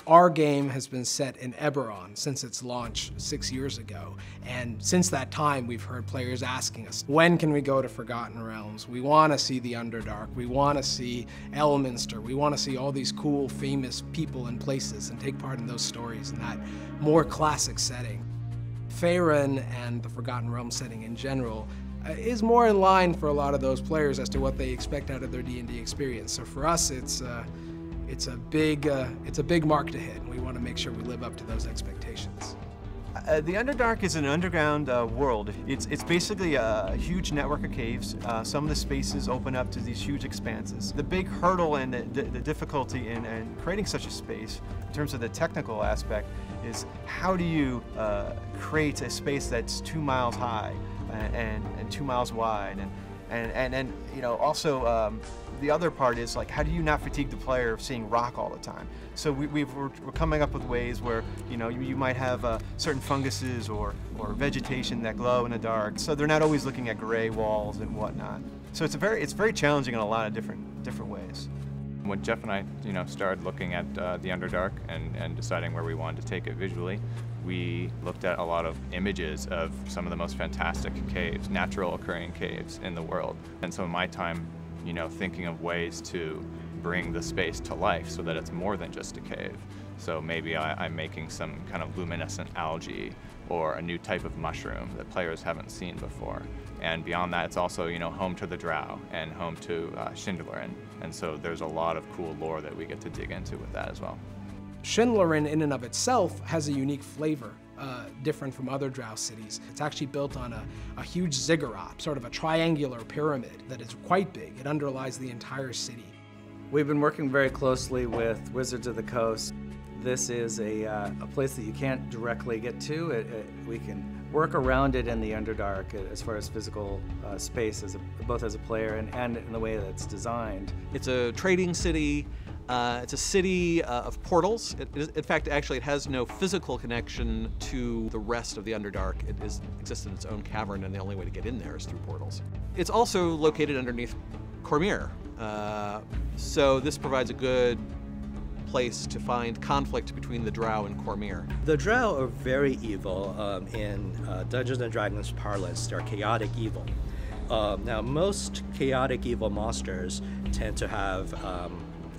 Our game has been set in Eberron since its launch 6 years ago, and since that time we've heard players asking us, when can we go to Forgotten Realms? We want to see the Underdark, we want to see Elminster, we want to see all these cool, famous people and places and take part in those stories in that more classic setting. Faerun and the Forgotten Realms setting in general is more in line for a lot of those players as to what they expect out of their D&D experience. So for us, it's a big mark to hit, and we want to make sure we live up to those expectations. The Underdark is an underground world. It's basically a huge network of caves. Some of the spaces open up to these huge expanses. The big hurdle and the difficulty in creating such a space, in terms of the technical aspect, is how do you create a space that's 2 miles high and 2 miles wide, and you know, also the other part is, like, how do you not fatigue the player of seeing rock all the time? So we're coming up with ways where, you know, you might have certain funguses or vegetation that glow in the dark, so they're not always looking at gray walls and whatnot. So it's very challenging in a lot of different ways. When Jeff and I, you know, started looking at the Underdark and deciding where we wanted to take it visually, we looked at a lot of images of some of the most fantastic caves, natural occurring caves in the world. And so in my time, you know, thinking of ways to bring the space to life so that it's more than just a cave. So maybe I'm making some kind of luminescent algae or a new type of mushroom that players haven't seen before. And beyond that, it's also, you know, home to the Drow and home to Schindlerin. And so there's a lot of cool lore that we get to dig into with that as well. Schindlerin in and of itself has a unique flavor, different from other Drow cities. It's actually built on a huge ziggurat, sort of a triangular pyramid that is quite big. It underlies the entire city. We've been working very closely with Wizards of the Coast. This is a place that you can't directly get to. We can work around it in the Underdark as far as physical space, both as a player and in the way that it's designed. It's a trading city. It's a city of portals. In fact, actually, it has no physical connection to the rest of the Underdark. It exists in its own cavern, and the only way to get in there is through portals. It's also located underneath Cormyr, so this provides a good place to find conflict between the Drow and Cormyr. The Drow are very evil. In Dungeons & Dragons parlance, they're chaotic evil. Now, most chaotic evil monsters tend to have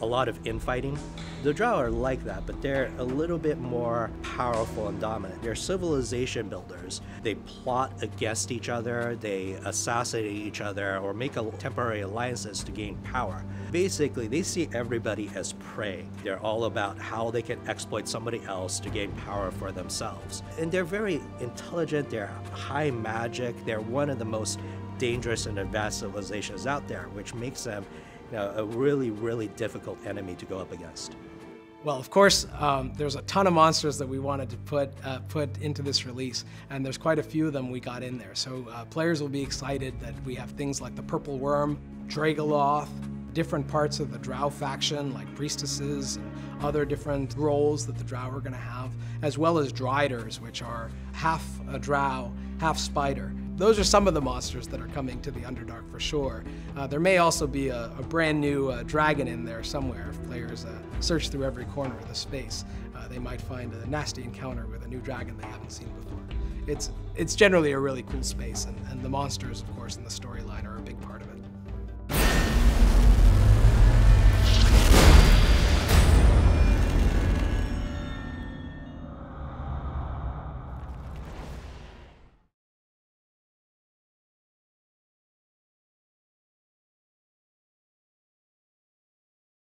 a lot of infighting. The Drow are like that, but they're a little bit more powerful and dominant. They're civilization builders. They plot against each other, they assassinate each other, or make temporary alliances to gain power. Basically, they see everybody as prey. They're all about how they can exploit somebody else to gain power for themselves. And they're very intelligent, they're high magic, they're one of the most dangerous and advanced civilizations out there, which makes them, you know, a really, really difficult enemy to go up against. Well, of course, there's a ton of monsters that we wanted to put into this release, and there's quite a few of them we got in there. So players will be excited that we have things like the Purple Worm, Dragoloth, different parts of the Drow faction, like priestesses and other different roles that the Drow are going to have, as well as Driders, which are half a Drow, half spider. Those are some of the monsters that are coming to the Underdark for sure. There may also be a brand new dragon in there somewhere. If players search through every corner of the space, they might find a nasty encounter with a new dragon they haven't seen before. It's generally a really cool space, and the monsters, of course, in the storyline are a big part of it.